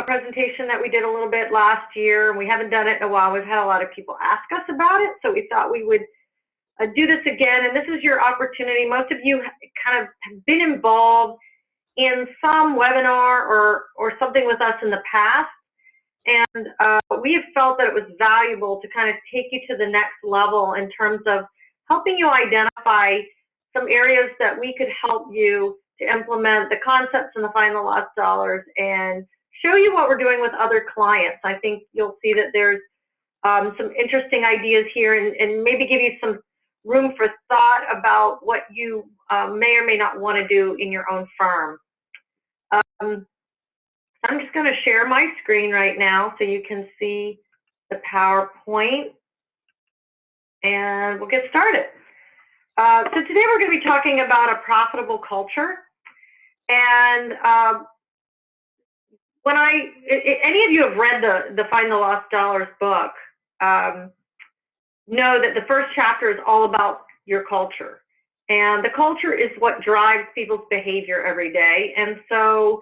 presentation that we did a little bit last year, and we haven't done it in a while. We've had a lot of people ask us about it, so we thought we would do this again, and this is your opportunity. Most of you kind of have been involved in some webinar or something with us in the past, and we have felt that it was valuable to kind of take you to the next level in terms of helping you identify some areas that we could help you to implement the concepts in the Find the Lost Dollars and show you what we're doing with other clients. I think you'll see that there's some interesting ideas here, and maybe give you some room for thought about what you may or may not want to do in your own firm. I'm just going to share my screen right now so you can see the PowerPoint, and we'll get started. So today we're going to be talking about a profitable culture. And any of you have read the Find the Lost Dollars book, know that the first chapter is all about your culture. And the culture is what drives people's behavior every day. And so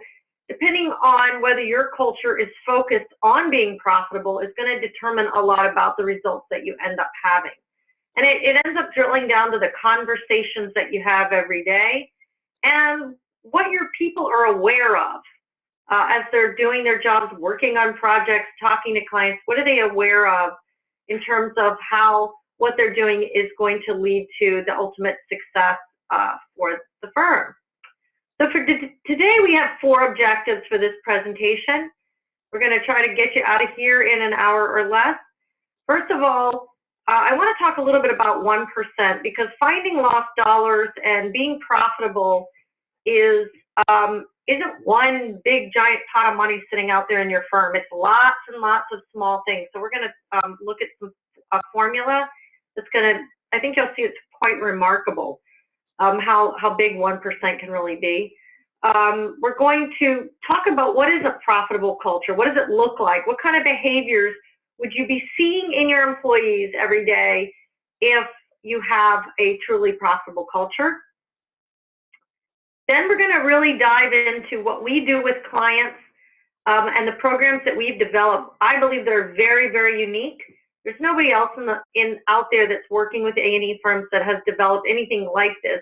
depending on whether your culture is focused on being profitable is going to determine a lot about the results that you end up having. And it ends up drilling down to the conversations that you have every day and what your people are aware of as they're doing their jobs, working on projects, talking to clients. What are they aware of in terms of how what they're doing is going to lead to the ultimate success for the firm? So for today, we have 4 objectives for this presentation. We're going to try to get you out of here in an hour or less. First of all, I want to talk a little bit about 1%, because finding lost dollars and being profitable isn't one big giant pot of money sitting out there in your firm. It's lots and lots of small things. So we're going to look at a formula that's going to, I think you'll see it's quite remarkable how big 1% can really be. We're going to talk about what is a profitable culture. What does it look like? What kind of behaviors would you be seeing in your employees every day if you have a truly profitable culture? Then we're going to really dive into what we do with clients and the programs that we've developed. I believe they're very, very unique. There's nobody else out there that's working with A&E firms that has developed anything like this.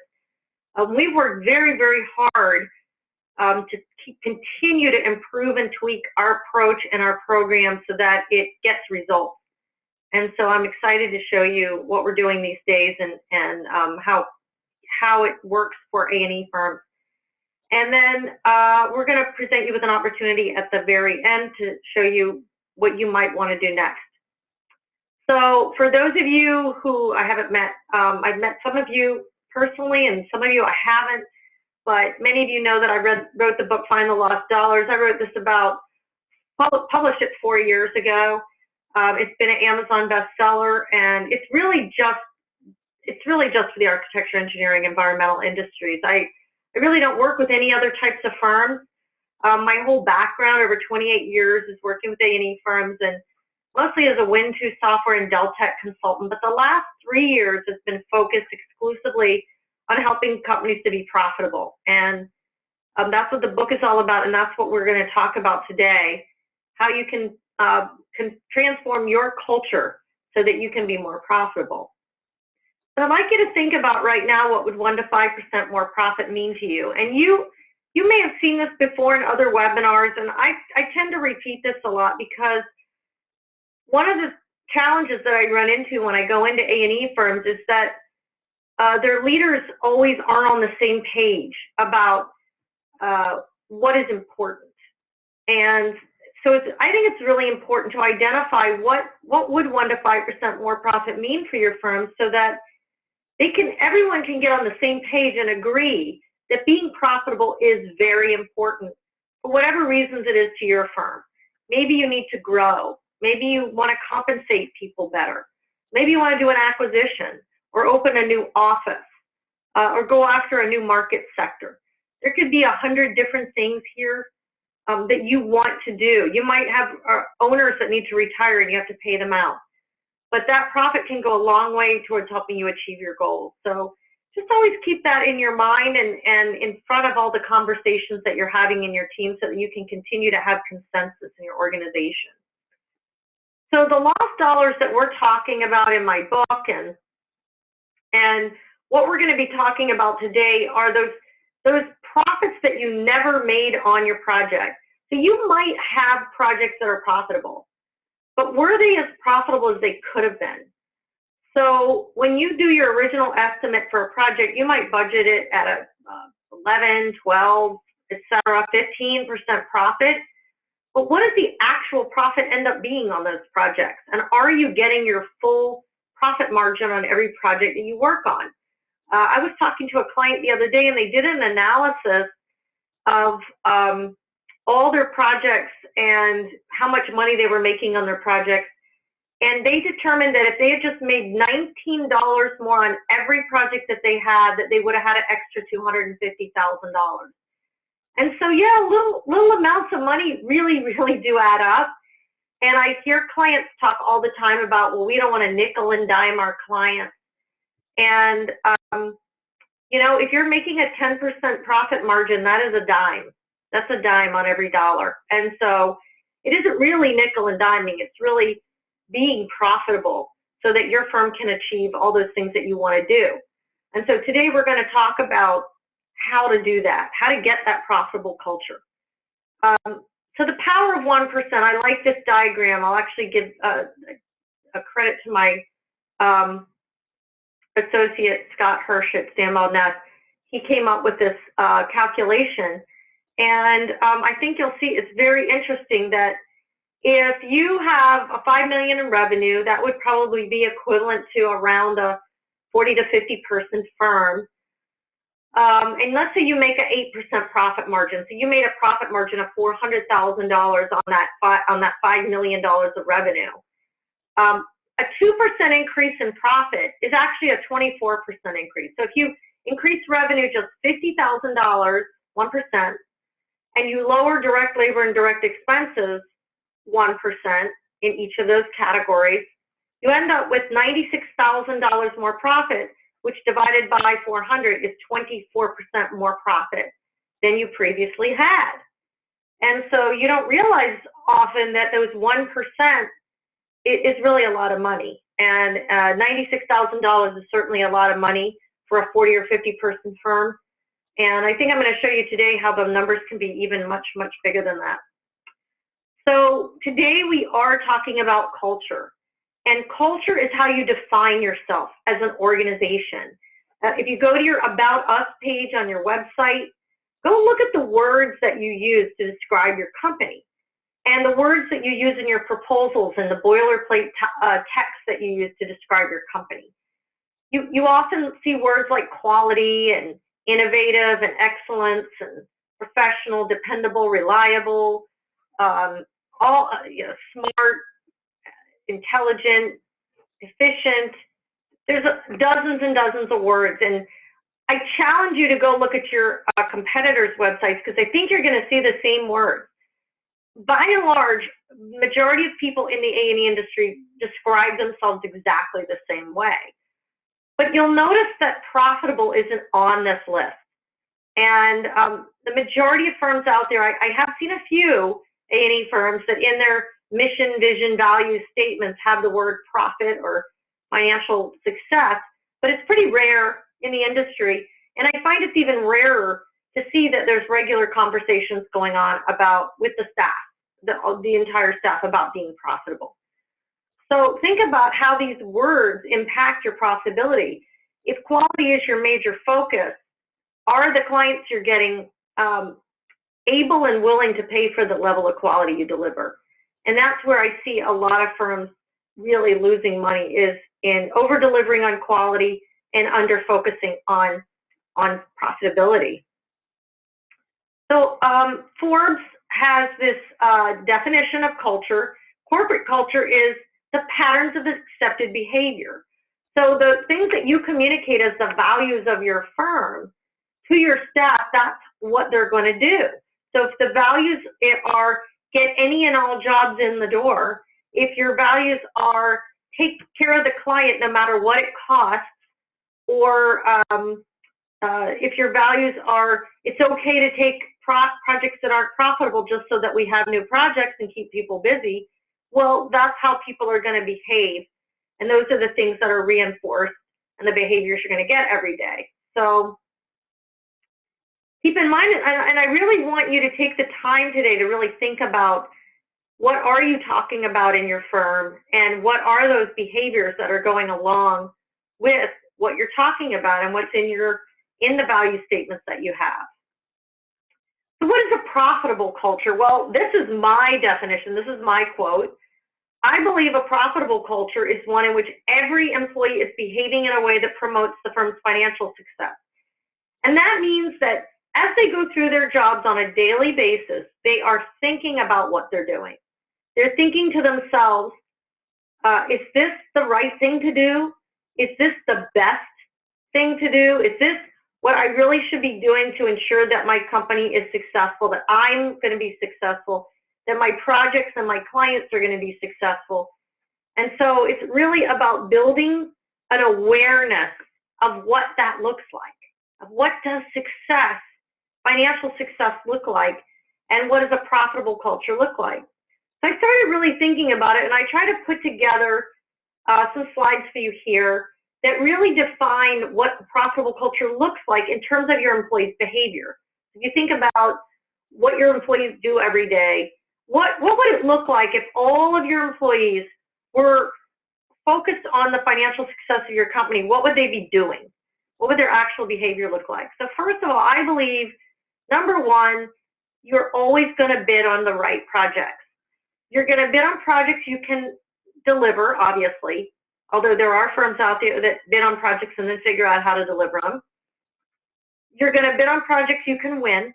We've worked very, very hard to continue to improve and tweak our approach and our program so that it gets results. And so I'm excited to show you what we're doing these days and how it works for A&E firms. And then we're going to present you with an opportunity at the very end to show you what you might want to do next. So for those of you who I haven't met, I've met some of you personally and some of you I haven't, but many of you know that I wrote the book Find the Lost Dollars. I wrote this published it 4 years ago. It's been an Amazon bestseller, and it's really just for the architecture, engineering, environmental industries. I really don't work with any other types of firms. My whole background over 28 years is working with A&E firms, and mostly as a Win2 software and Dell Tech consultant, but the last 3 years has been focused exclusively on helping companies to be profitable. And that's what the book is all about, and that's what we're going to talk about today, how you can transform your culture so that you can be more profitable. So I'd like you to think about right now what would 1 to 5% more profit mean to you. And you may have seen this before in other webinars, and I tend to repeat this a lot because one of the challenges that I run into when I go into A&E firms is that their leaders always aren't on the same page about what is important. And so I think it's really important to identify what would 1 to 5% more profit mean for your firm, so that everyone can get on the same page and agree that being profitable is very important for whatever reasons it is to your firm. Maybe you need to grow. Maybe you want to compensate people better. Maybe you want to do an acquisition or open a new office or go after a new market sector. There could be 100 different things here that you want to do. You might have owners that need to retire and you have to pay them out. But that profit can go a long way towards helping you achieve your goals. So just always keep that in your mind and in front of all the conversations that you're having in your team so that you can continue to have consensus in your organization. So the lost dollars that we're talking about in my book and what we're going to be talking about today are those profits that you never made on your project. So you might have projects that are profitable, but were they as profitable as they could have been? So when you do your original estimate for a project, you might budget it at a 11, 12, etc., 15% profit. But what does the actual profit end up being on those projects? And are you getting your full profit margin on every project that you work on? I was talking to a client the other day, and they did an analysis of all their projects and how much money they were making on their projects. And they determined that if they had just made $19 more on every project that they had, that they would have had an extra $250,000. And so, yeah, little amounts of money really, really do add up. And I hear clients talk all the time about, well, we don't want to nickel and dime our clients. And, you know, if you're making a 10% profit margin, that is a dime. That's a dime on every dollar. And so it isn't really nickel and diming. It's really being profitable so that your firm can achieve all those things that you want to do. And so today we're going to talk about how to do that, how to get that profitable culture. So the power of 1%, I like this diagram. I'll actually give a credit to my associate, Scott Hirsch at Stan Ness. He came up with this calculation. And I think you'll see it's very interesting that if you have a $5 million in revenue, that would probably be equivalent to around a 40 to 50 person firm. And let's say you make an 8% profit margin. So you made a profit margin of $400,000 on that $5 million of revenue. A 2% increase in profit is actually a 24% increase. So if you increase revenue just $50,000, 1%, and you lower direct labor and direct expenses 1% in each of those categories, you end up with $96,000 more profit, which divided by 400 is 24% more profit than you previously had. And so you don't realize often that those 1% is really a lot of money. And $96,000 is certainly a lot of money for a 40 or 50 person firm. And I think I'm going to show you today how the numbers can be even much, much bigger than that. So today we are talking about culture. And culture is how you define yourself as an organization. If you go to your About Us page on your website, go look at the words that you use to describe your company and the words that you use in your proposals and the boilerplate text that you use to describe your company. You often see words like quality and innovative and excellence and professional, dependable, reliable, smart, intelligent, efficient. There's dozens and dozens of words, and I challenge you to go look at your competitors' websites because I think you're going to see the same words. By and large, majority of people in the A&E industry describe themselves exactly the same way. But you'll notice that profitable isn't on this list. And the majority of firms out there, I have seen a few A&E firms that in their mission, vision, value statements have the word profit or financial success, but it's pretty rare in the industry. And I find it's even rarer to see that there's regular conversations going on with the staff, the entire staff about being profitable. So think about how these words impact your profitability. If quality is your major focus, are the clients you're getting able and willing to pay for the level of quality you deliver? And that's where I see a lot of firms really losing money, is in over-delivering on quality and under-focusing on profitability. So Forbes has this definition of culture. Corporate culture is the patterns of accepted behavior. So the things that you communicate as the values of your firm to your staff, that's what they're going to do. So if the values are get any and all jobs in the door, if your values are take care of the client no matter what it costs, or if your values are, it's okay to take projects that aren't profitable just so that we have new projects and keep people busy, well, that's how people are going to behave. And those are the things that are reinforced and the behaviors you're going to get every day. So keep in mind, and I really want you to take the time today to really think about what are you talking about in your firm, and what are those behaviors that are going along with what you're talking about and what's in the value statements that you have. So what is a profitable culture? Well, this is my definition. This is my quote. I believe a profitable culture is one in which every employee is behaving in a way that promotes the firm's financial success. And that means that as they go through their jobs on a daily basis, they are thinking about what they're doing. They're thinking to themselves, is this the right thing to do? Is this the best thing to do? Is this what I really should be doing to ensure that my company is successful, that I'm going to be successful, that my projects and my clients are going to be successful? And so it's really about building an awareness of what that looks like, of what does success, financial success look like, and what does a profitable culture look like. So I started really thinking about it, and I try to put together some slides for you here that really define what a profitable culture looks like in terms of your employees' behavior. If you think about what your employees do every day, what would it look like if all of your employees were focused on the financial success of your company? What would they be doing? What would their actual behavior look like? So first of all, I believe, number one, you're always going to bid on the right projects. You're going to bid on projects you can deliver, obviously, although there are firms out there that bid on projects and then figure out how to deliver them. You're going to bid on projects you can win.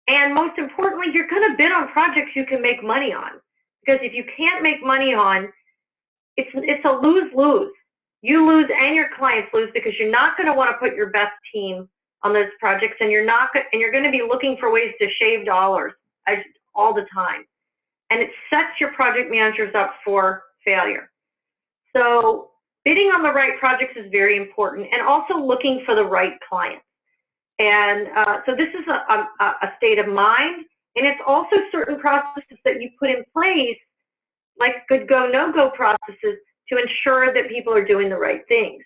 And most importantly, you're going to bid on projects you can make money on. Because if you can't make money on, it's a lose-lose. You lose and your clients lose, because you're not going to want to put your best team on those projects, and you're going to be looking for ways to shave dollars all the time. And it sets your project managers up for failure. So bidding on the right projects is very important, and also looking for the right clients. And so this is a state of mind, and it's also certain processes that you put in place, like good go, no go processes, to ensure that people are doing the right things.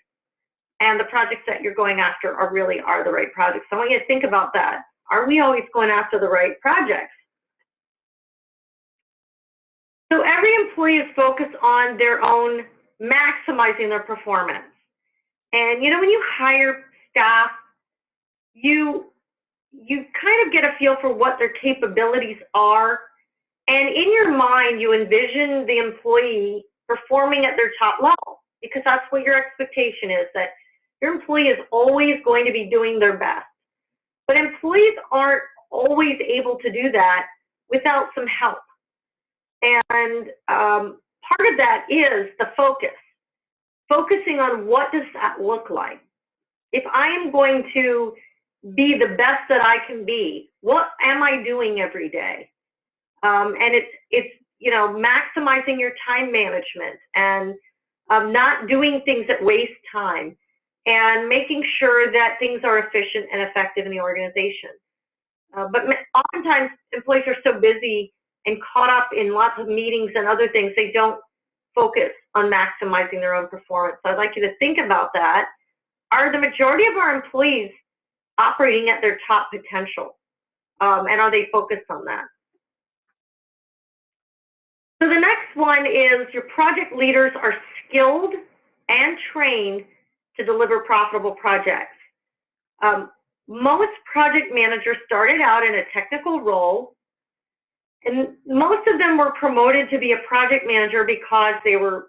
And the projects that you're going after are the right projects. So I want you to think about that. Are we always going after the right projects? So every employee is focused on their own maximizing their performance. And you know, when you hire staff, you kind of get a feel for what their capabilities are. And in your mind, you envision the employee performing at their top level, because that's what your expectation is, that your employee is always going to be doing their best. But employees aren't always able to do that without some help. And part of that is the focusing on what does that look like. If I am going to be the best that I can be, what am I doing every day? And it's you know, maximizing your time management, and not doing things that waste time, and making sure that things are efficient and effective in the organization. But oftentimes employees are so busy and caught up in lots of meetings and other things, they don't focus on maximizing their own performance. So I'd like you to think about that. Are the majority of our employees operating at their top potential? And are they focused on that? So the next one is your project leaders are skilled and trained to deliver profitable projects. Most project managers started out in a technical role, and most of them were promoted to be a project manager because they were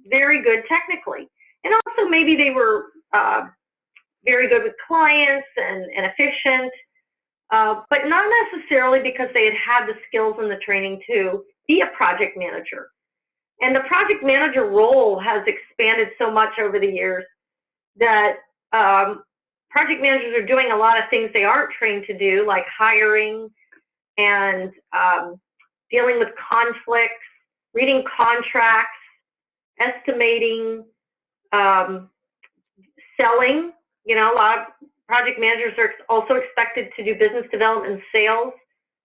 very good technically. And also maybe they were very good with clients and efficient, but not necessarily because they had the skills and the training to be a project manager. And the project manager role has expanded so much over the years that project managers are doing a lot of things they aren't trained to do, like hiring and dealing with conflicts, reading contracts, estimating, selling. You know, a lot of project managers are also expected to do business development and sales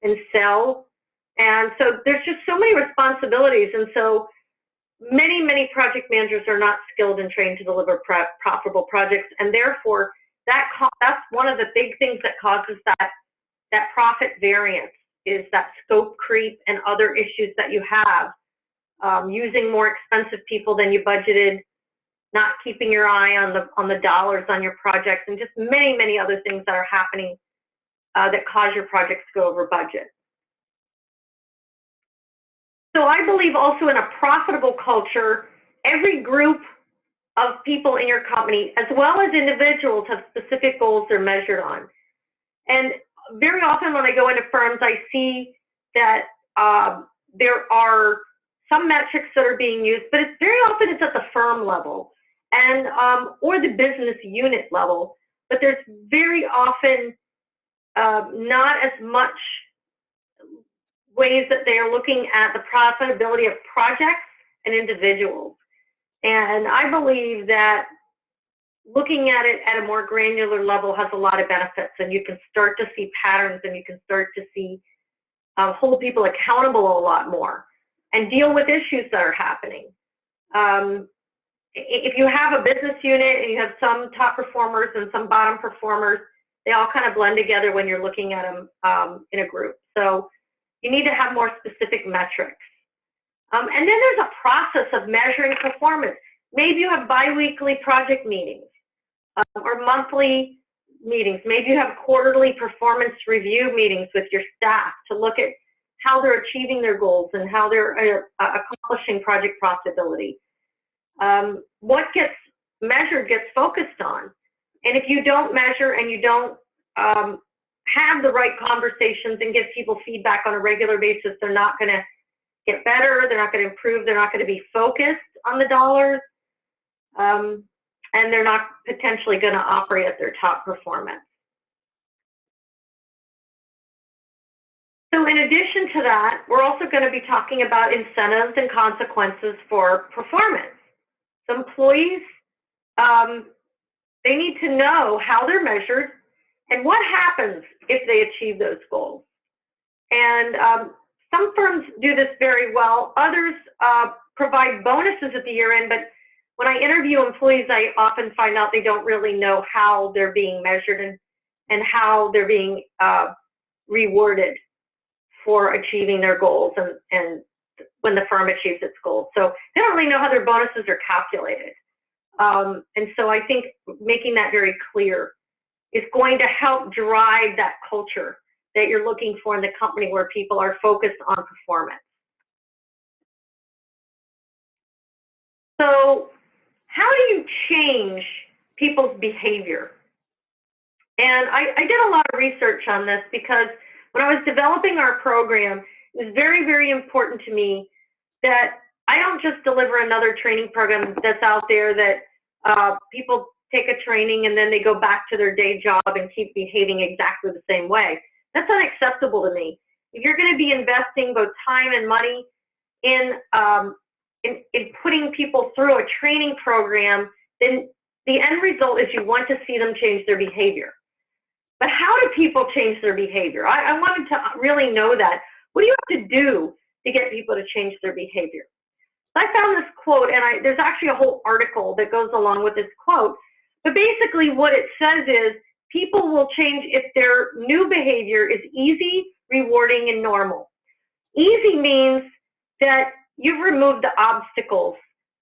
and sell. And so there's just so many responsibilities. And so many project managers are not skilled and trained to deliver profitable projects. And therefore, that's one of the big things that causes that profit variance, is that scope creep and other issues that you have, using more expensive people than you budgeted, not keeping your eye on the dollars on your projects, and just many other things that are happening that cause your projects to go over budget. So I believe also in a profitable culture, every group of people in your company, as well as individuals, have specific goals they're measured on. And very often when I go into firms, I see that there are some metrics that are being used, but it's very often it's at the firm level and or the business unit level. But there's very often not as much ways that they are looking at the profitability of projects and individuals. And I believe that looking at it at a more granular level has a lot of benefits, and you can start to see patterns, and you can start to see hold people accountable a lot more and deal with issues that are happening. If you have a business unit and you have some top performers and some bottom performers, they all kind of blend together when you're looking at them in a group. So you need to have more specific metrics. And then there's a process of measuring performance. Maybe you have biweekly project meetings or monthly meetings. Maybe you have quarterly performance review meetings with your staff to look at how they're achieving their goals and how they're accomplishing project profitability. What gets measured gets focused on. And if you don't measure and you don't have the right conversations and give people feedback on a regular basis, they're not going to get better, they're not going to improve, they're not going to be focused on the dollars, and they're not potentially going to operate at their top performance. So in addition to that, we're also going to be talking about incentives and consequences for performance. So employees, they need to know how they're measured and what happens if they achieve those goals. And some firms do this very well. Others provide bonuses at the year end, but when I interview employees, I often find out they don't really know how they're being measured and how they're being rewarded for achieving their goals and when the firm achieves its goals. So they don't really know how their bonuses are calculated. And so I think making that very clear is going to help drive that culture that you're looking for in the company, where people are focused on performance. So how do you change people's behavior? And I did a lot of research on this because when I was developing our program, it was very important to me that I don't just deliver another training program that's out there that people take a training and then they go back to their day job and keep behaving exactly the same way. That's unacceptable to me. If you're going to be investing both time and money in putting people through a training program, then the end result is you want to see them change their behavior. But how do people change their behavior? I wanted to really know that. What do you have to do to get people to change their behavior? So I found this quote, and there's actually a whole article that goes along with this quote. But basically what it says is people will change if their new behavior is easy, rewarding, and normal. Easy means that you've removed the obstacles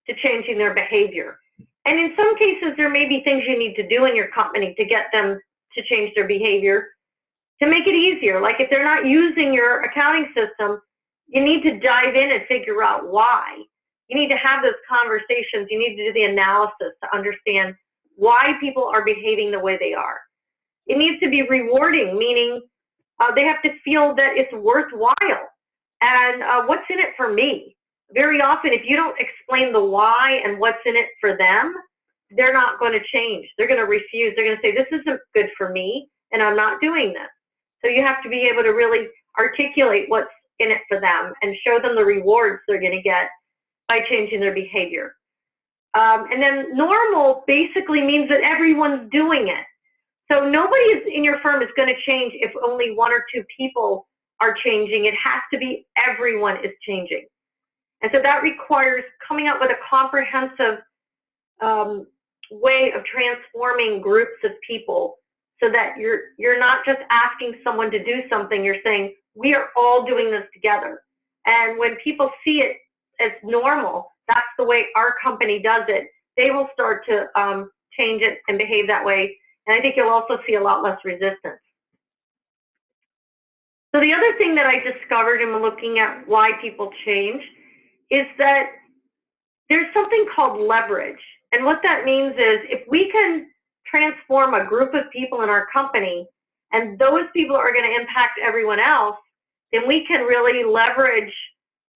to changing their behavior. And in some cases, there may be things you need to do in your company to get them to change their behavior to make it easier. Like if they're not using your accounting system, you need to dive in and figure out why. You need to have those conversations. You need to do the analysis to understand why people are behaving the way they are. It needs to be rewarding, meaning they have to feel that it's worthwhile. And what's in it for me? Very often, if you don't explain the why and what's in it for them, they're not going to change. They're going to refuse. They're going to say, this isn't good for me, and I'm not doing this. So you have to be able to really articulate what's in it for them and show them the rewards they're going to get by changing their behavior. And then normal basically means that everyone's doing it. So nobody in your firm is going to change if only one or two people are changing. It has to be everyone is changing. And so that requires coming up with a comprehensive way of transforming groups of people so that you're not just asking someone to do something, you're saying, we are all doing this together. And when people see it as normal, that's the way our company does it, they will start to change it and behave that way. And I think you'll also see a lot less resistance. So the other thing that I discovered in looking at why people change is that there's something called leverage. And what that means is if we can transform a group of people in our company and those people are going to impact everyone else, then we can really leverage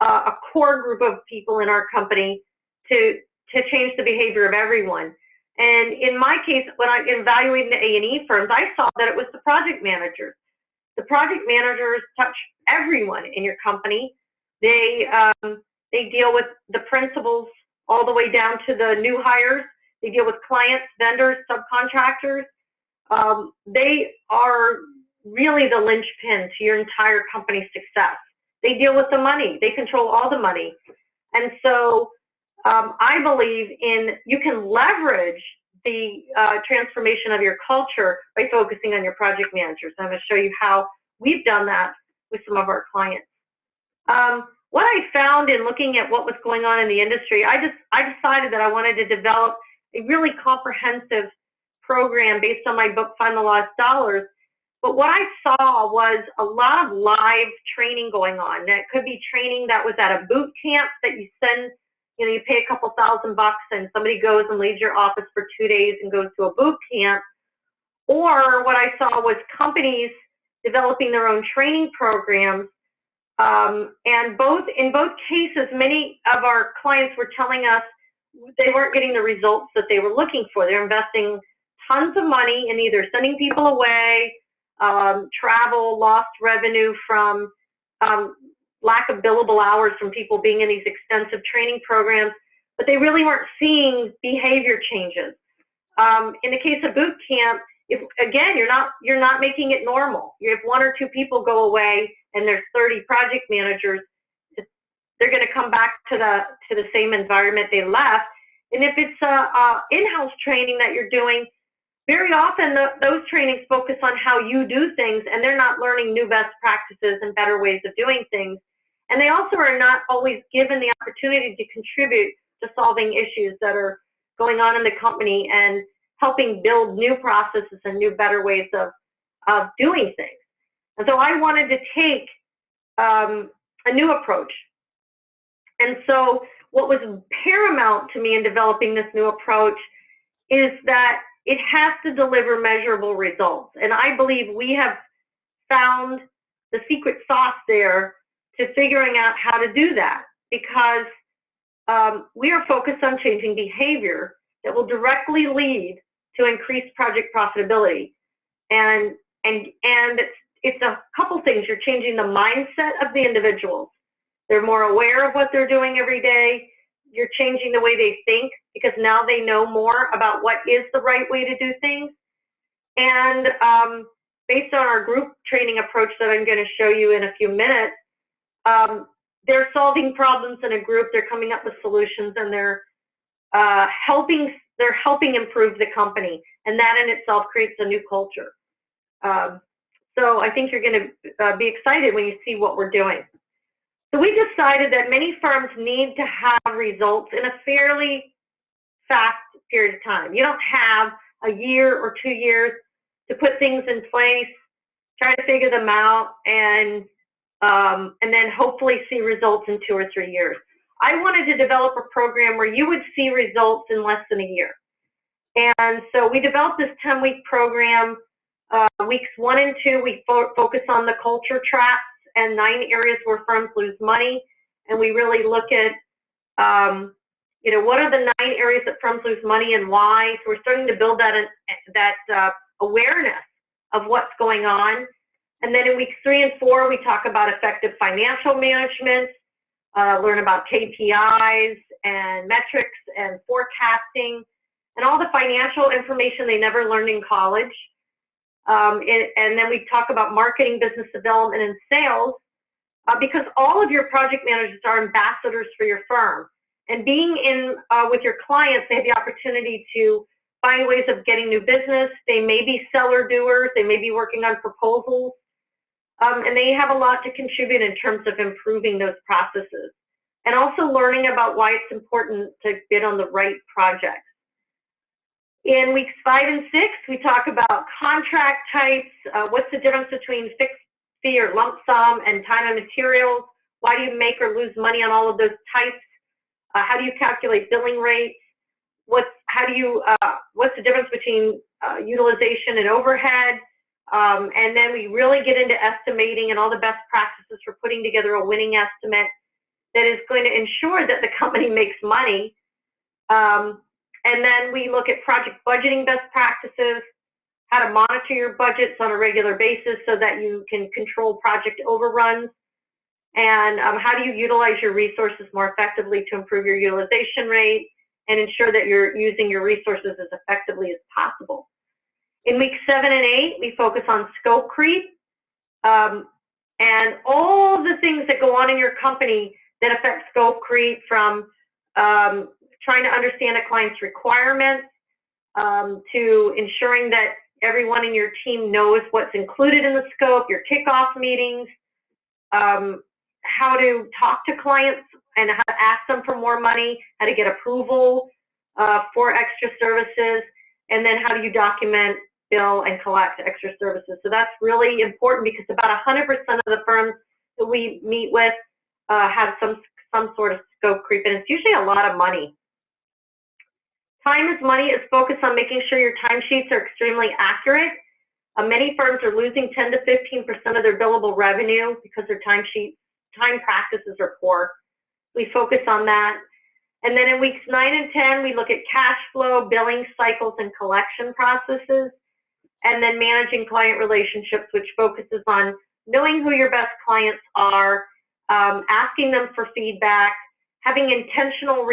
a core group of people in our company to change the behavior of everyone. And in my case, when I evaluated the A&E firms, I saw that it was the project managers. The project managers touch everyone in your company. They deal with the principals all the way down to the new hires. They deal with clients, vendors, subcontractors. They are really the linchpin to your entire company's success. They deal with the money. They control all the money. And so I believe you can leverage the transformation of your culture by focusing on your project managers. I'm going to show you how we've done that with some of our clients. What I found in looking at what was going on in the industry, I decided that I wanted to develop a really comprehensive program based on my book, Find the Lost Dollars. But what I saw was a lot of live training going on. That could be training that was at a boot camp that you send, you pay a couple $1,000 and somebody goes and leaves your office for 2 days and goes to a boot camp. Or what I saw was companies developing their own training programs. And in both cases, many of our clients were telling us they weren't getting the results that they were looking for. They're investing tons of money in either sending people away, travel, lost revenue from lack of billable hours from people being in these extensive training programs, but they really weren't seeing behavior changes. In the case of boot camp, again, you're not making it normal. If one or two people go away and there's 30 project managers, they're going to come back to the same environment they left. And if it's in-house training that you're doing, very often those trainings focus on how you do things, and they're not learning new best practices and better ways of doing things. And they also are not always given the opportunity to contribute to solving issues that are going on in the company and helping build new processes and new better ways of doing things. And so I wanted to take a new approach. And so what was paramount to me in developing this new approach is that it has to deliver measurable results. And I believe we have found the secret sauce there to figuring out how to do that, because we are focused on changing behavior that will directly lead to increased project profitability. And it's a couple things. You're changing the mindset of the individuals. They're more aware of what they're doing every day. You're changing the way they think, because now they know more about what is the right way to do things. And based on our group training approach that I'm going to show you in a few minutes, they're solving problems in a group, they're coming up with solutions, and they're helping improve the company. And that in itself creates a new culture. So I think you're going to be excited when you see what we're doing. So we decided that many firms need to have results in a fairly fast period of time. You don't have a year or 2 years to put things in place, try to figure them out, and then hopefully see results in 2 or 3 years. I wanted to develop a program where you would see results in less than a year. And so we developed this 10-week program. Weeks 1 and 2, we focus on the culture traps and 9 areas where firms lose money. And we really look at, what are the 9 areas that firms lose money and why. So we're starting to build that awareness of what's going on. And then in weeks 3 and 4, we talk about effective financial management. learn about KPIs and metrics and forecasting and all the financial information they never learned in college. And then we talk about marketing, business development, and sales, because all of your project managers are ambassadors for your firm. And being in with your clients, they have the opportunity to find ways of getting new business. They may be seller doers. They may be working on proposals. And they have a lot to contribute in terms of improving those processes. And also learning about why it's important to bid on the right projects. In weeks 5 and 6, we talk about contract types. What's the difference between fixed fee or lump sum and time and materials? Why do you make or lose money on all of those types? How do you calculate billing rates? What's the difference between utilization and overhead? And then we really get into estimating and all the best practices for putting together a winning estimate that is going to ensure that the company makes money. And then we look at project budgeting best practices, how to monitor your budgets on a regular basis so that you can control project overruns, and how do you utilize your resources more effectively to improve your utilization rate and ensure that you're using your resources as effectively as possible. In weeks 7 and 8, we focus on scope creep and all the things that go on in your company that affect scope creep, from trying to understand a client's requirements to ensuring that everyone in your team knows what's included in the scope, your kickoff meetings, how to talk to clients and how to ask them for more money, how to get approval for extra services, and then how do you document, bill, and collect extra services. So that's really important because about 100% of the firms that we meet with have some sort of scope creep, and it's usually a lot of money. Time is money is focused on making sure your timesheets are extremely accurate. Many firms are losing 10 to 15% of their billable revenue because their time practices are poor. We focus on that. And then in weeks 9 and 10, we look at cash flow, billing cycles, and collection processes. And then managing client relationships, which focuses on knowing who your best clients are, asking them for feedback, having intentional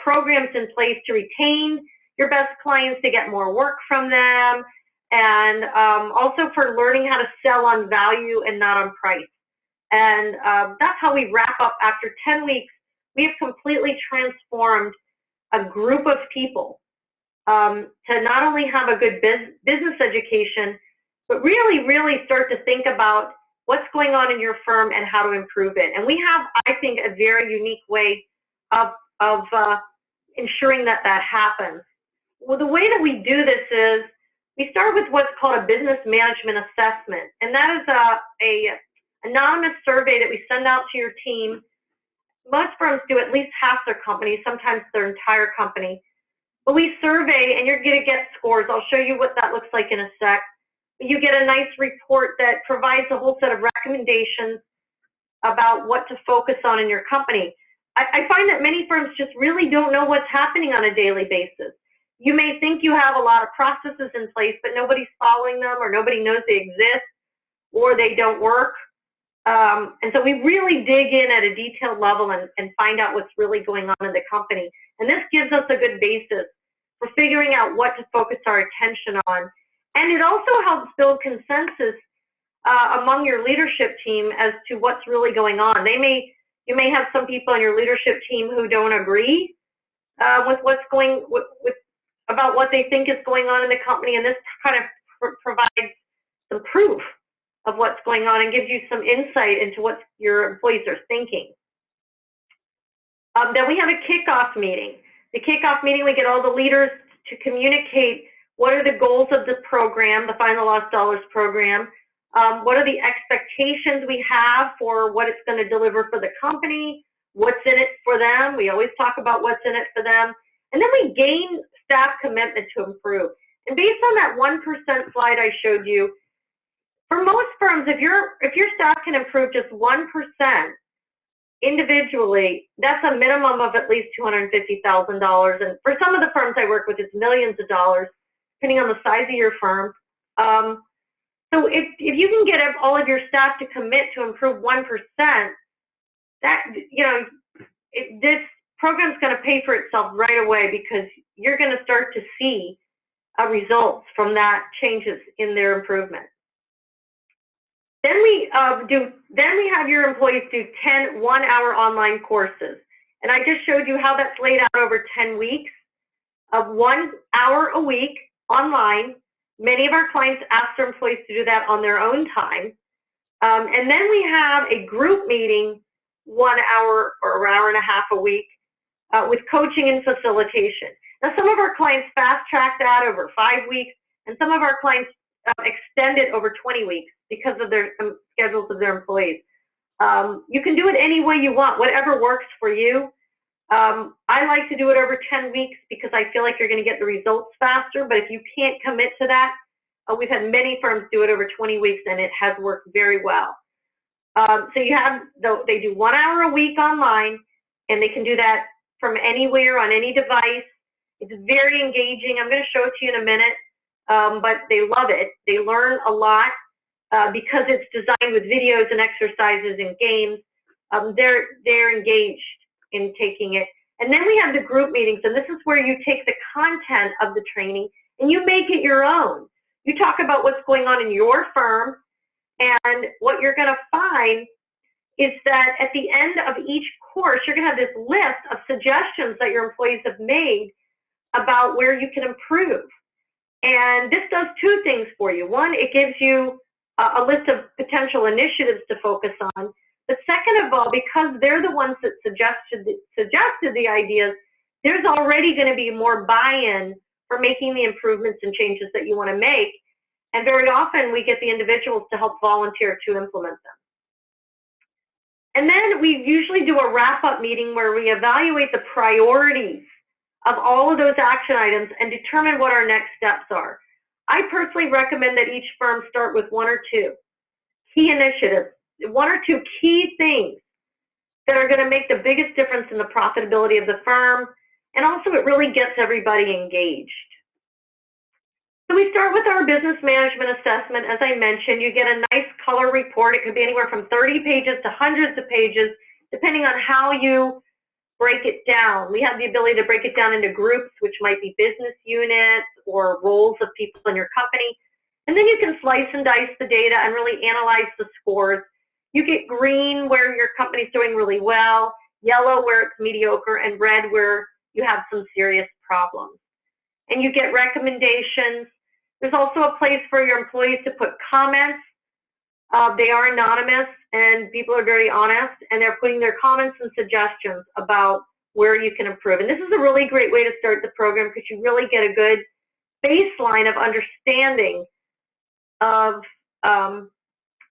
programs in place to retain your best clients, to get more work from them, and also for learning how to sell on value and not on price. And that's how we wrap up. After 10 weeks, we have completely transformed a group of people to not only have a good business education, but really start to think about what's going on in your firm and how to improve it. And we have, I think, a very unique way of ensuring that happens. Well, the way that we do this is we start with what's called a business management assessment. And that is a anonymous survey that we send out to your team. Most firms do at least half their company, sometimes their entire company. But we survey, and you're going to get scores. I'll show you what that looks like in a sec. You get a nice report that provides a whole set of recommendations about what to focus on in your company. I find that many firms just really don't know what's happening on a daily basis. You may think you have a lot of processes in place, but nobody's following them, or nobody knows they exist, or they don't work. And so we really dig in at a detailed level and find out what's really going on in the company. And this gives us a good basis for figuring out what to focus our attention on. And it also helps build consensus among your leadership team as to what's really going on. You may have some people on your leadership team who don't agree with what's about what they think is going on in the company, and this kind of provides some proof of what's going on and gives you some insight into what your employees are thinking. Then we have a kickoff meeting. The kickoff meeting, we get all the leaders to communicate what are the goals of the program, the Find the Lost Dollars program. What are the expectations we have for what it's going to deliver for the company? What's in it for them? We always talk about what's in it for them. And then we gain staff commitment to improve. And based on that 1% slide I showed you, for most firms, if your staff can improve just 1% individually, that's a minimum of at least $250,000. And for some of the firms I work with, it's millions of dollars, depending on the size of your firm. So if you can get all of your staff to commit to improve 1%, that, this program's going to pay for itself right away because you're going to start to see results from that changes in their improvement. Then we have your employees do 10 one-hour online courses. And I just showed you how that's laid out over 10 weeks of 1 hour a week online. Many of our clients ask their employees to do that on their own time. And then we have a group meeting, 1 hour or an hour and a half a week with coaching and facilitation. Now, some of our clients fast track that over 5 weeks, and some of our clients extend it over 20 weeks because of their schedules of their employees. You can do it any way you want, whatever works for you. I like to do it over 10 weeks because I feel like you're going to get the results faster, but if you can't commit to that, we've had many firms do it over 20 weeks and it has worked very well. So you have, they do 1 hour a week online, and they can do that from anywhere on any device. It's very engaging. I'm going to show it to you in a minute, but they love it. They learn a lot because it's designed with videos and exercises and games. They're engaged in taking it. And then we have the group meetings, and this is where you take the content of the training and you make it your own. You talk about what's going on in your firm, and what you're going to find is that at the end of each course, you're going to have this list of suggestions that your employees have made about where you can improve. And this does two things for you. One, it gives you a list of potential initiatives to focus on. But second of all, because they're the ones that suggested the ideas, there's already going to be more buy-in for making the improvements and changes that you want to make. And very often we get the individuals to help volunteer to implement them. And then we usually do a wrap-up meeting where we evaluate the priorities of all of those action items and determine what our next steps are. I personally recommend that each firm start with 1 or 2 key initiatives, 1 or 2 key things that are going to make the biggest difference in the profitability of the firm, and also it really gets everybody engaged. So we start with our business management assessment. As I mentioned, you get a nice color report. It could be anywhere from 30 pages to hundreds of pages, depending on how you break it down. We have the ability to break it down into groups, which might be business units or roles of people in your company. And then you can slice and dice the data and really analyze the scores. You get green where your company's doing really well, yellow where it's mediocre, and red where you have some serious problems. And you get recommendations. There's also a place for your employees to put comments. They are anonymous, and people are very honest, and they're putting their comments and suggestions about where you can improve. And this is a really great way to start the program because you really get a good baseline of understanding of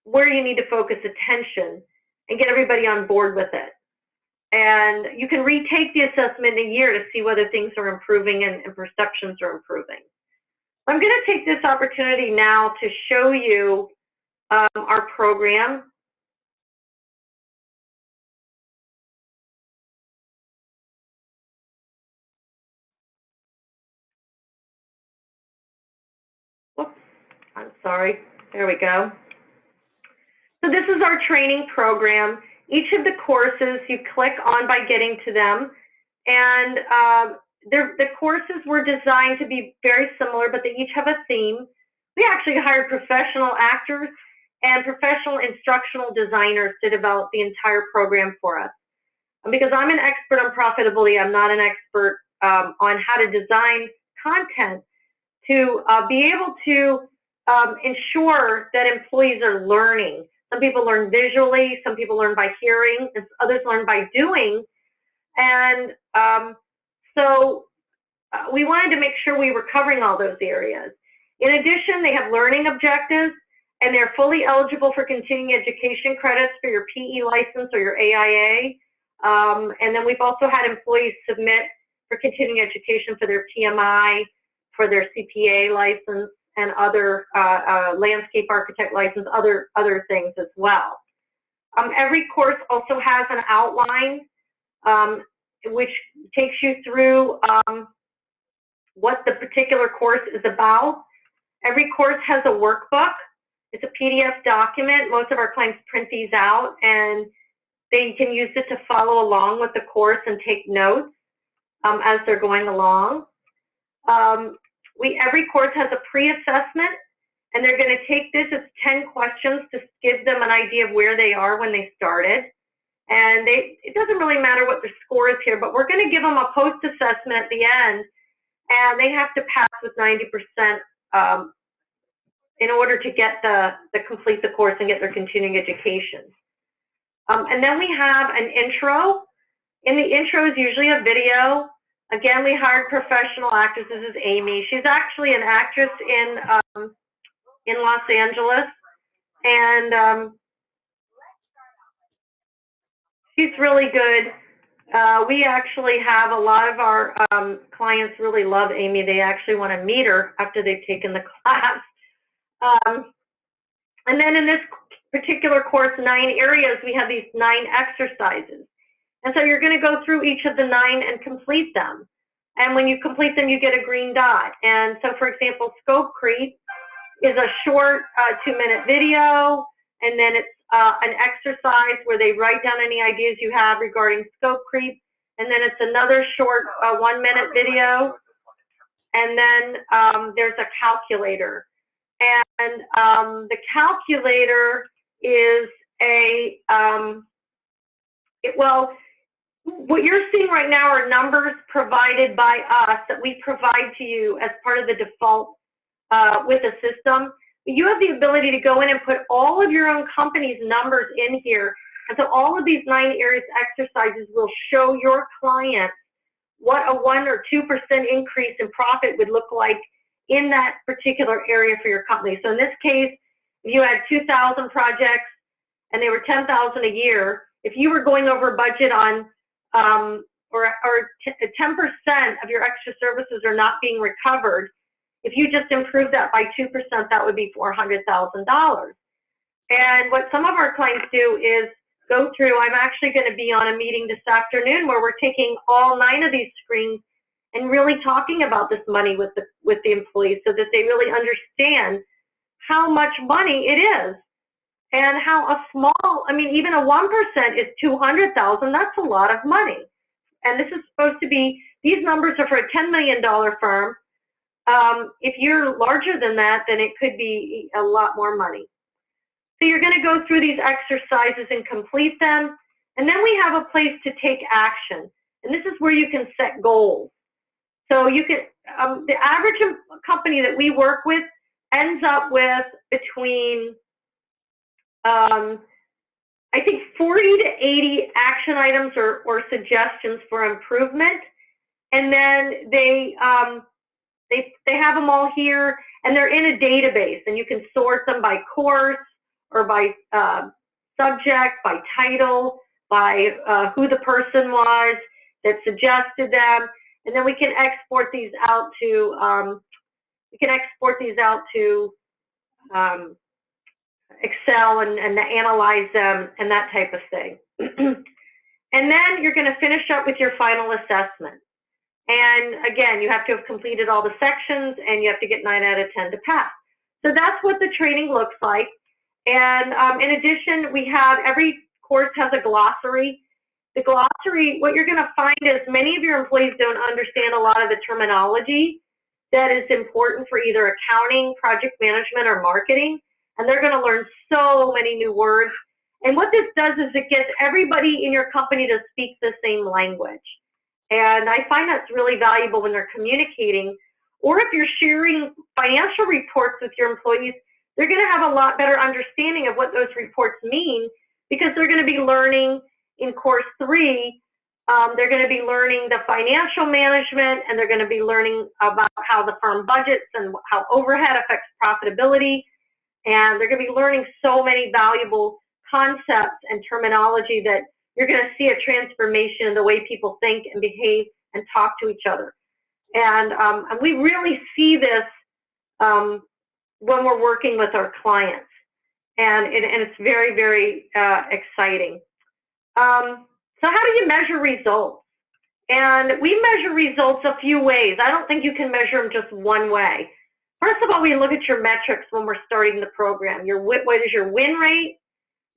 where you need to focus attention and get everybody on board with it. And you can retake the assessment in a year to see whether things are improving and perceptions are improving. I'm going to take this opportunity now to show you our program. Whoops, I'm sorry. There we go. So this is our training program. Each of the courses you click on by getting to them, and the courses were designed to be very similar, but they each have a theme. We actually hired professional actors and professional instructional designers to develop the entire program for us. And because I'm an expert on profitability, I'm not an expert on how to design content to be able to ensure that employees are learning. Some people learn visually, some people learn by hearing, and others learn by doing. And so we wanted to make sure we were covering all those areas. In addition, they have learning objectives, and they're fully eligible for continuing education credits for your PE license or your AIA. And then we've also had employees submit for continuing education for their PMI, for their CPA license, and other landscape architect license, other things as well. Every course also has an outline which takes you through what the particular course is about. Every course has a workbook. It's a PDF document. Most of our clients print these out, and They can use it to follow along with the course and take notes as they're going along. Every course has a pre-assessment, and they're going to take this. It's 10 questions to give them an idea of where they are when they started. And it doesn't really matter what their score is here, but we're going to give them a post-assessment at the end, and they have to pass with 90% in order to get complete the course and get their continuing education. And then we have an intro. In the intro is usually a video. Again, we hired professional actors. This is Amy. She's actually an actress in Los Angeles, and she's really good. We actually have a lot of our clients really love Amy. They actually want to meet her after they've taken the class. And then in this particular course, 9 areas, we have these 9 exercises. And so you're going to go through each of the 9 and complete them. And when you complete them, you get a green dot. And so, for example, scope creep is a short 2-minute video, and then it's an exercise where they write down any ideas you have regarding scope creep, and then it's another short 1-minute video, and then there's a calculator. And the calculator is what you're seeing right now are numbers provided by us that we provide to you as part of the default with the system. You have the ability to go in and put all of your own company's numbers in here. And so all of these 9 areas exercises will show your clients what a 1 or 2% increase in profit would look like in that particular area for your company. So in this case, if you had 2,000 projects and they were 10,000 a year, if you were going over budget on or 10% of your extra services are not being recovered, if you just improve that by 2%, that would be $400,000. And what some of our clients do is go through, I'm actually going to be on a meeting this afternoon where we're taking all 9 of these screens and really talking about this money with the employees so that they really understand how much money it is and how a small, I mean, even a 1% is $200,000. That's a lot of money. And this is supposed to be, these numbers are for a $10 million firm. If you're larger than that, then it could be a lot more money. So you're going to go through these exercises and complete them. And then we have a place to take action. And this is where you can set goals. So you can, the average company that we work with ends up with between, I think 40 to 80 action items or suggestions for improvement. And then they have them all here, and they're in a database, and you can sort them by course or by subject, by title, by who the person was that suggested them, and then we can export these out to Excel and analyze them and that type of thing. And then you're going to finish up with your final assessment. And again, you have to have completed all the sections, and you have to get 9 out of 10 to pass. So that's what the training looks like. And in addition, we have, every course has a glossary. The glossary, what you're going to find is many of your employees don't understand a lot of the terminology that is important for either accounting, project management, or marketing. And they're going to learn so many new words. And what this does is it gets everybody in your company to speak the same language. And I find that's really valuable when they're communicating. Or if you're sharing financial reports with your employees, they're going to have a lot better understanding of what those reports mean, because they're going to be learning in course 3, they're going to be learning the financial management, and they're going to be learning about how the firm budgets and how overhead affects profitability. And they're going to be learning so many valuable concepts and terminology that you're going to see a transformation in the way people think and behave and talk to each other. And we really see this when we're working with our clients. And it's very, very exciting. So how do you measure results? And we measure results a few ways. I don't think you can measure them just one way. First of all, we look at your metrics when we're starting the program. What is your win rate?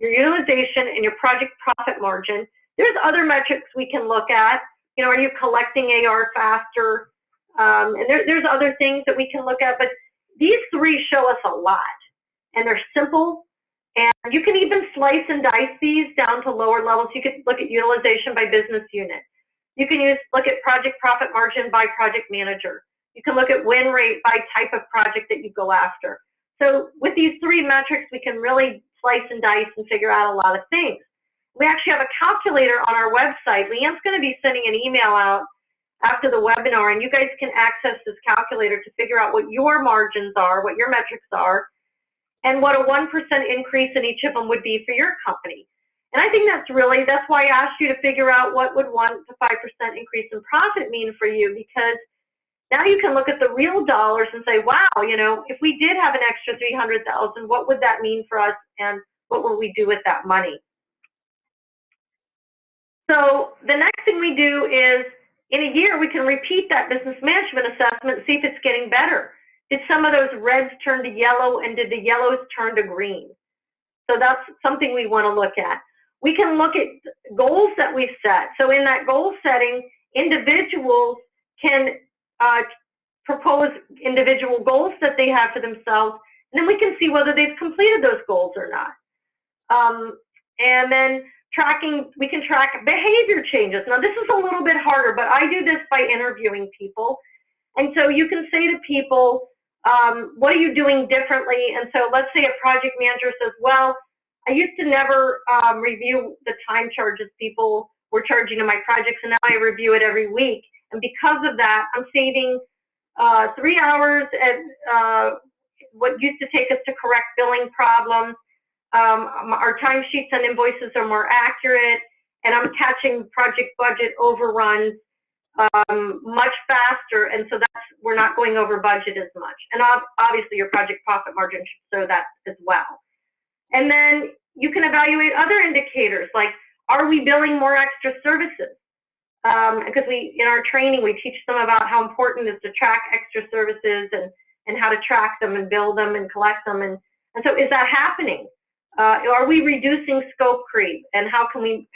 your utilization, and your project profit margin. There's other metrics we can look at. You know, are you collecting AR faster? And there's other things that we can look at, but these three show us a lot, and they're simple. And you can even slice and dice these down to lower levels. You could look at utilization by business unit. You can look at project profit margin by project manager. You can look at win rate by type of project that you go after. So with these three metrics, we can really slice and dice and figure out a lot of things. We actually have a calculator on our website. Leanne's going to be sending an email out after the webinar, and you guys can access this calculator to figure out what your margins are, what your metrics are, and what a 1% increase in each of them would be for your company. And I think that's why I asked you to figure out what would 1 to 5% increase in profit mean for you, because now you can look at the real dollars and say, wow, you know, if we did have an extra $300,000, what would that mean for us, and what will we do with that money? So the next thing we do is, in a year, we can repeat that business management assessment and see if it's getting better. Did some of those reds turn to yellow, and did the yellows turn to green? So that's something we want to look at. We can look at goals that we've set. So in that goal setting, individuals can propose individual goals that they have for themselves, and then we can see whether they've completed those goals or not. And then we can track behavior changes. Now this is a little bit harder, but I do this by interviewing people. And so you can say to people, what are you doing differently? And so let's say a project manager says, well, I used to never review the time charges people were charging in my projects, and now I review it every week. And because of that, I'm saving 3 hours at what used to take us to correct billing problems. Our timesheets and invoices are more accurate, and I'm catching project budget overruns much faster, and so we're not going over budget as much. And obviously your project profit margin should show that as well. And then you can evaluate other indicators, like, are we billing more extra services? Because in our training, we teach them about how important it is to track extra services and how to track them and bill them and collect them. And so is that happening? Are we reducing scope creep, and how can we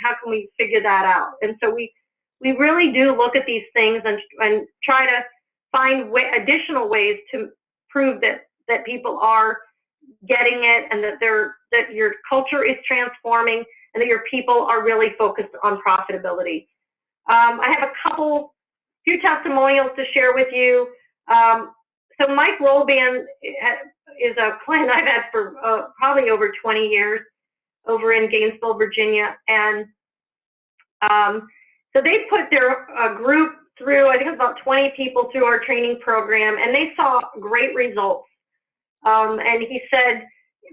figure that out? And so we really do look at these things and try to find additional ways to prove that people are getting it, and that your culture is transforming, and that your people are really focused on profitability. I have a few testimonials to share with you. So Mike Rolban is a client I've had for probably over 20 years over in Gainesville, Virginia. And so they put their group through, I think it was about 20 people through our training program, and they saw great results. And he said,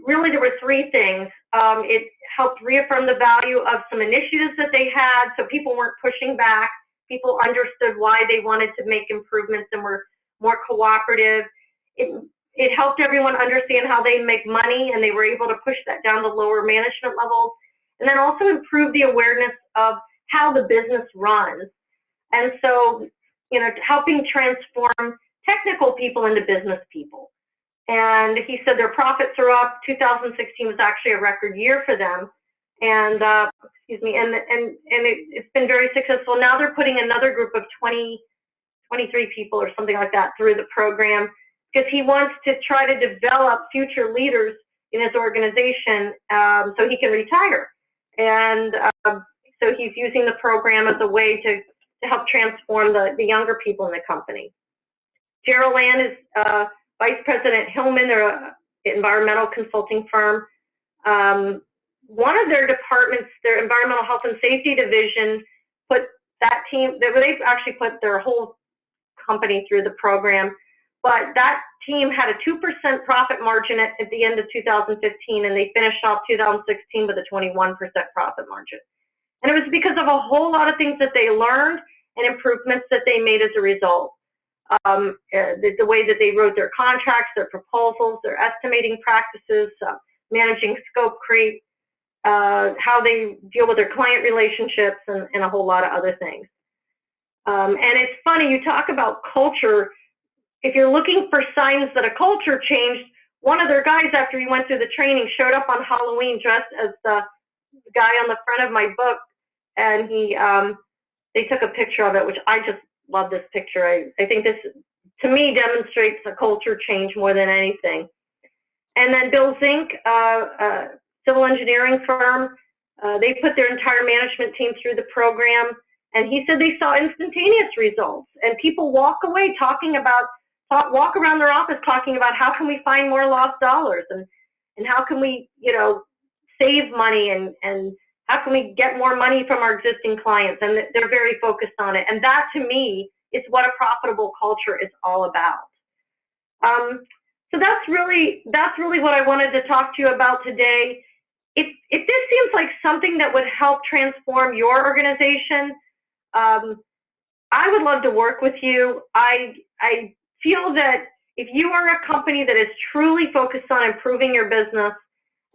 really, there were three things. It helped reaffirm the value of some initiatives that they had, so people weren't pushing back. People understood why they wanted to make improvements and were more cooperative. It helped everyone understand how they make money, and they were able to push that down to lower management levels, and then also improve the awareness of how the business runs. And so, helping transform technical people into business people. And he said their profits are up. 2016 was actually a record year for them. And, it's been very successful. Now they're putting another group of 23 people or something like that through the program, because he wants to try to develop future leaders in his organization so he can retire. And so he's using the program as a way to help transform the younger people in the company. Gerald Land is Vice President Hillman. They're an environmental consulting firm. One of their departments, their Environmental Health and Safety Division, put that team, they've actually put their whole company through the program, but that team had a 2% profit margin at the end of 2015, and they finished off 2016 with a 21% profit margin. And it was because of a whole lot of things that they learned and improvements that they made as a result. The way that they wrote their contracts, their proposals, their estimating practices, managing scope creep, how they deal with their client relationships, and a whole lot of other things. And it's funny, you talk about culture. If you're looking for signs that a culture changed, one of their guys, after he went through the training, showed up on Halloween dressed as the guy on the front of my book, and they took a picture of it, which I just love this picture. I think this, to me, demonstrates a culture change more than anything. And then Bill Zink, a civil engineering firm, they put their entire management team through the program, and he said they saw instantaneous results, and people walk away walk around their office talking about how can we find more lost dollars, and how can we, save money, and how can we get more money from our existing clients, and they're very focused on it. And that, to me, is what a profitable culture is all about. So that's really what I wanted to talk to you about today. If this seems like something that would help transform your organization, I would love to work with you. I feel that if you are a company that is truly focused on improving your business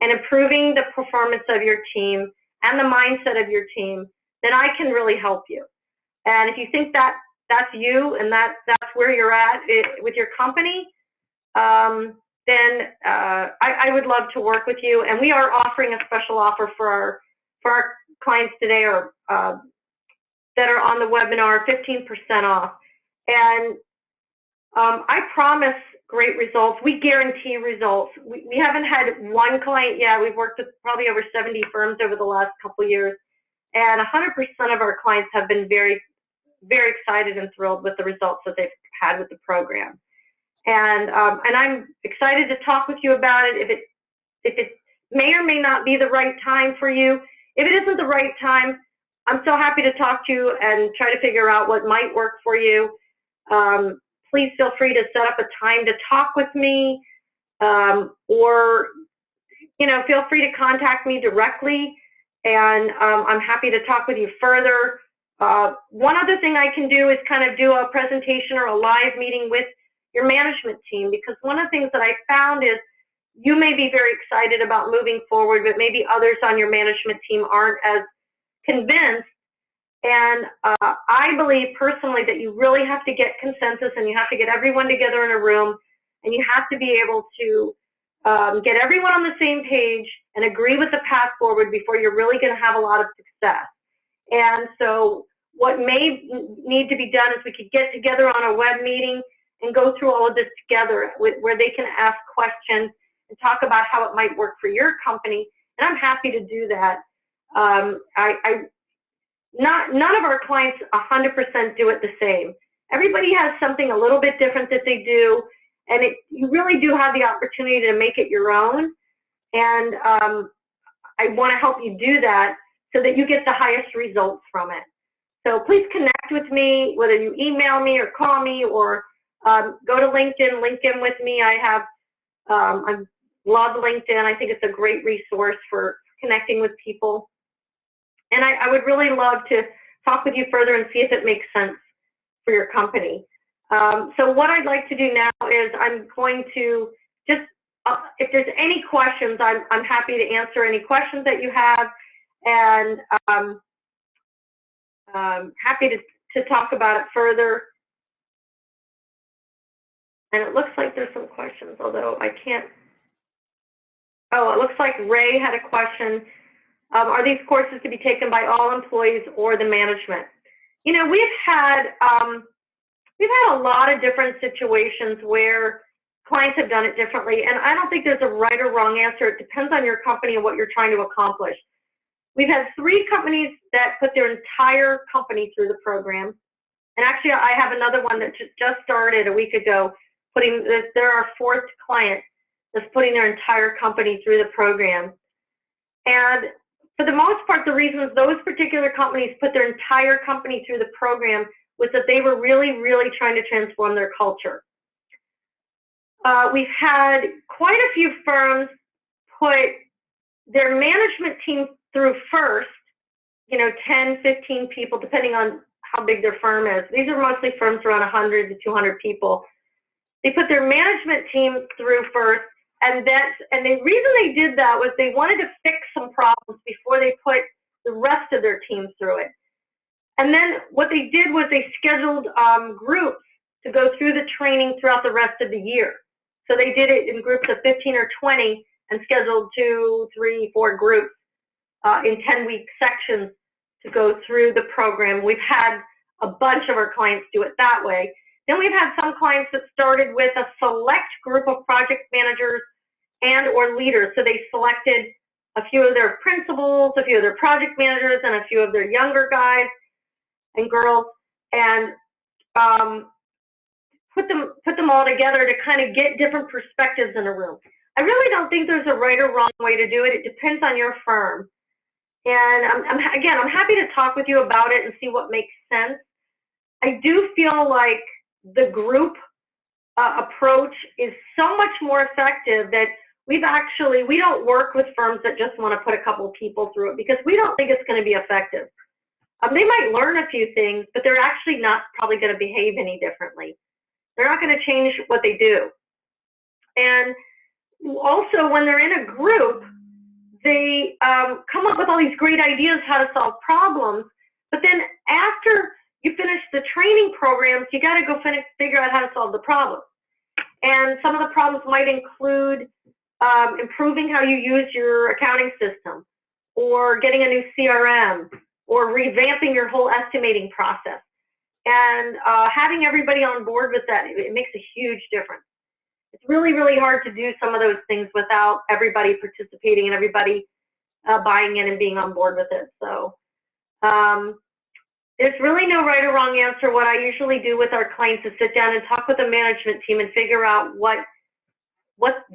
and improving the performance of your team and the mindset of your team, then I can really help you. And if you think that that's you and that's where you're at with your company, then I would love to work with you. And we are offering a special offer for our clients today, or that are on the webinar, 15% off. And I promise great results. We guarantee results. We haven't had one client yet. We've worked with probably over 70 firms over the last couple of years, and 100% of our clients have been very, very excited and thrilled with the results that they've had with the program. And I'm excited to talk with you about it. If it may or may not be the right time for you. If it isn't the right time, I'm so happy to talk to you and try to figure out what might work for you. Please feel free to set up a time to talk with me, or feel free to contact me directly, and I'm happy to talk with you further. One other thing I can do is kind of do a presentation or a live meeting with your management team, because one of the things that I found is you may be very excited about moving forward, but maybe others on your management team aren't as convinced. And I believe personally that you really have to get consensus, and you have to get everyone together in a room, and you have to be able to get everyone on the same page and agree with the path forward before you're really going to have a lot of success. And so what may need to be done is we could get together on a web meeting and go through all of this together, where they can ask questions and talk about how it might work for your company. And I'm happy to do that. None of our clients 100% do it the same. Everybody has something a little bit different that they do, and you really do have the opportunity to make it your own. And I want to help you do that so that you get the highest results from it. So please connect with me, whether you email me or call me, or go to LinkedIn, link in with me. I love LinkedIn. I think it's a great resource for connecting with people. And I would really love to talk with you further and see if it makes sense for your company. So what I'd like to do now is I'm going to just, if there's any questions, I'm happy to answer any questions that you have, and happy to talk about it further. And it looks like there's some questions, although I can't. Oh, it looks like Ray had a question. Are these courses to be taken by all employees or the management? We've had a lot of different situations where clients have done it differently, and I don't think there's a right or wrong answer. It depends on your company and what you're trying to accomplish. We've had 3 companies that put their entire company through the program, and actually I have another one that just started a week ago. They're our 4th client that's putting their entire company through the program. And for the most part, the reasons those particular companies put their entire company through the program was that they were really, really trying to transform their culture. We've had quite a few firms put their management team through first, 10, 15 people, depending on how big their firm is. These are mostly firms around 100 to 200 people. They put their management team through first, and the reason they did that was they wanted to fix some problems before they put the rest of their team through it. And then what they did was they scheduled groups to go through the training throughout the rest of the year. So they did it in groups of 15 or 20 and scheduled 2, 3, 4 groups in 10-week sections to go through the program. We've had a bunch of our clients do it that way. Then we've had some clients that started with a select group of project managers and or leaders. So they selected a few of their principals, a few of their project managers, and a few of their younger guys and girls, and put them all together to kind of get different perspectives in a room. I really don't think there's a right or wrong way to do it. It depends on your firm. And I'm happy to talk with you about it and see what makes sense. I do feel like the group approach is so much more effective that we don't work with firms that just want to put a couple people through it because we don't think it's going to be effective. They might learn a few things, but they're actually not probably going to behave any differently. They're not going to change what they do. And also, when they're in a group, they come up with all these great ideas how to solve problems, but then after you finish the training programs, you got to go figure out how to solve the problems. And some of the problems might include improving how you use your accounting system, or getting a new CRM, or revamping your whole estimating process. And having everybody on board with that, it makes a huge difference. It's really, really hard to do some of those things without everybody participating and everybody buying in and being on board with it. So there's really no right or wrong answer. What I usually do with our clients is sit down and talk with the management team and figure out what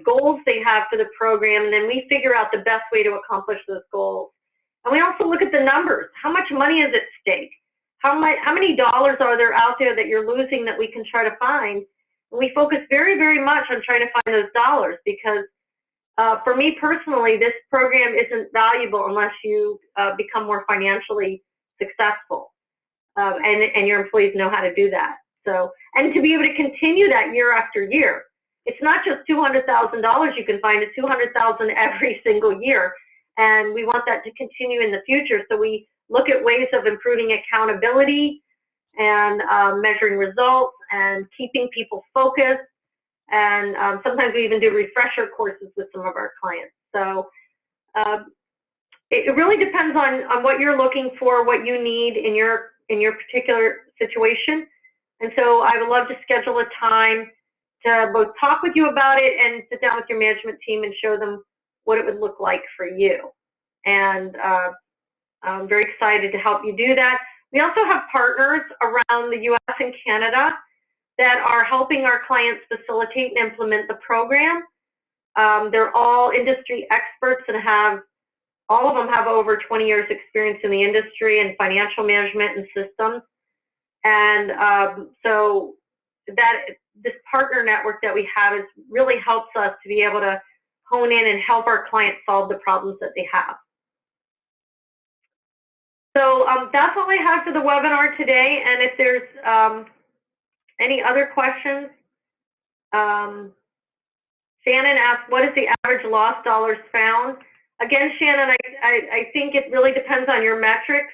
goals they have for the program, and then we figure out the best way to accomplish those goals. And we also look at the numbers. How much money is at stake? How many dollars are there out there that you're losing that we can try to find? And we focus very, very much on trying to find those dollars because for me personally, this program isn't valuable unless you become more financially successful and your employees know how to do that. So, and to be able to continue that year after year. It's not just $200,000 you can find, it's $200,000 every single year. And we want that to continue in the future. So we look at ways of improving accountability and measuring results and keeping people focused. And sometimes we even do refresher courses with some of our clients. So it really depends on what you're looking for, what you need in your particular situation. And so I would love to schedule a time to both talk with you about it and sit down with your management team and show them what it would look like for you. And I'm very excited to help you do that. We also have partners around the US and Canada that are helping our clients facilitate and implement the program. They're all industry experts and all of them have over 20 years experience in the industry and financial management and systems. And so this partner network that we have really helps us to be able to hone in and help our clients solve the problems that they have. So that's all I have for the webinar today. And if there's any other questions, Shannon asked, what is the average lost dollars found? Again, Shannon, I think it really depends on your metrics.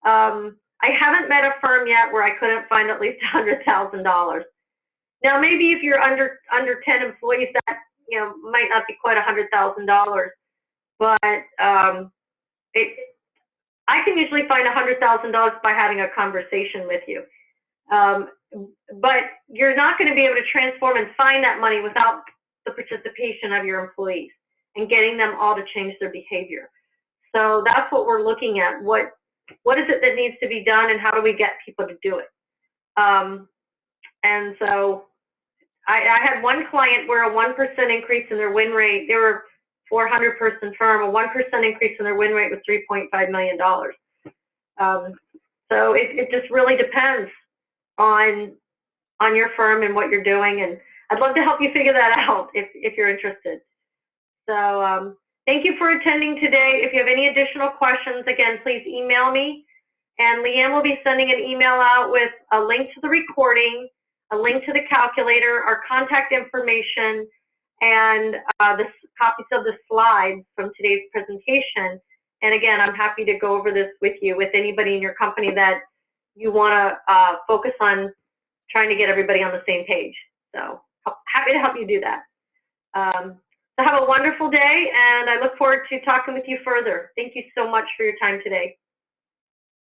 I haven't met a firm yet where I couldn't find at least $100,000. Now, maybe if you're under 10 employees, that might not be quite $100,000, but I can usually find $100,000 by having a conversation with you. But you're not going to be able to transform and find that money without the participation of your employees and getting them all to change their behavior. So that's what we're looking at. What is it that needs to be done, and how do we get people to do it? And so I had one client where a 1% increase in their win rate, they were a 400-person firm, a 1% increase in their win rate was $3.5 million. So it just really depends on your firm and what you're doing, and I'd love to help you figure that out if you're interested. So thank you for attending today. If you have any additional questions, again, please email me, and Leanne will be sending an email out with a link to the recording, a link to the calculator, our contact information, and the copies of the slides from today's presentation. And again, I'm happy to go over this with you, with anybody in your company that you want to focus on trying to get everybody on the same page. So happy to help you do that. So have a wonderful day, and I look forward to talking with you further. Thank you so much for your time today.